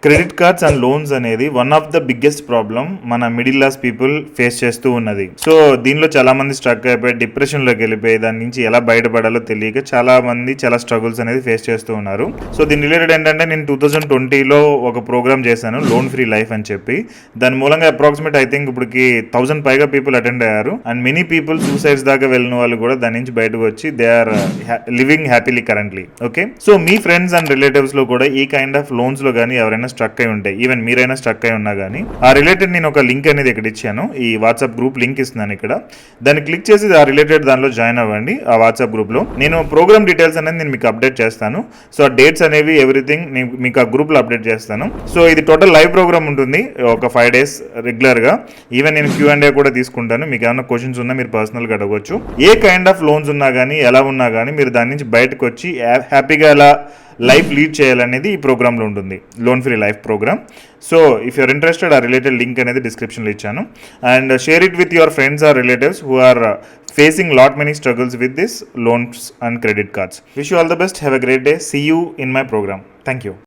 Credit cards and loans అనేది one of the biggest problem మన middle class people face చేస్తూ ఉన్నది. So దీనిలో చాలా మంది స్ట్రక్ అయిపోయి డిప్రెషన్లోకి వెళ్ళిపోయి దాని నుంచి ఎలా బయటపడాలో తెలియక చాలా మంది చాలా స్ట్రగుల్స్ అనేది ఫేస్ చేస్తూ ఉన్నారు. సో దీని రిలేటెడ్ ఏంటంటే నేను 2020లో ఒక ప్రోగ్రామ్ చేశాను, లోన్ ఫ్రీ లైఫ్ అని చెప్పి. దాని మూలంగా అప్రాక్సిమేట్ ఐ థింక్ ఇప్పటికి 1000 పైగా పీపుల్ అటెండ్ అయ్యారు. అండ్ మెనీ పీపుల్ సూసైడ్స్ దాకా వెళ్ళిన వాళ్ళు కూడా దాని నుంచి బయటకు వచ్చి they are living happily currently. Okay, so మీ ఫ్రెండ్స్ అండ్ రిలేటివ్స్ లో కూడా ఈ కైండ్ ఆఫ్ లోన్స్ లో కానీ ఎవరైనా స్ట్రక్ అయి ఉంటాయి, ఈవెన్ మీరైనా స్ట్రక్ అయి ఉన్నా కానీ ఆ రిలేటెడ్ నేను ఒక లింక్ అనేది ఇక్కడ ఇచ్చాను. ఈ వాట్సాప్ గ్రూప్ లింక్ ఇస్తున్నాను ఇక్కడ. దాన్ని క్లిక్ చేసి ఆ రిలేటెడ్ దానిలో జాయిన్ అవ్వండి. ఆ వాట్సాప్ గ్రూప్ లో నేను ప్రోగ్రామ్ డీటెయిల్స్ అనేది నేను మీకు అప్డేట్ చేస్తాను. సో ఆ డేట్స్ అనేవి ఎవ్రీథింగ్ నేను మీకు ఆ గ్రూప్ లో అప్డేట్ చేస్తాను. సో ఇది టోటల్ లైవ్ ప్రోగ్రామ్ ఉంటుంది, ఒక 5 days రెగ్యులర్ గా. ఈవెన్ నేను Q&A కూడా తీసుకుంటాను. మీకు ఏమైనా క్వశ్చన్స్ ఉన్నా మీరు పర్సనల్ గా అడగవచ్చు. ఏ కైండ్ ఆఫ్ లోన్స్ ఉన్నా కానీ ఎలా ఉన్నా కానీ మీరు దాని నుంచి బయటకు వచ్చి హ్యాపీగా ఎలా లైఫ్ లీడ్ చేయాలనేది ఈ ప్రోగ్రాంలో ఉంటుంది, loan free life program. So if you are interested ఆ రిలేటెడ్ లింక్ అనేది డిస్క్రిప్షన్లో ఇచ్చాను. And share it with your friends or relatives who are facing lot many struggles with this loans and credit cards. Wish you all the best. Have a great day. See you in my program. Thank you.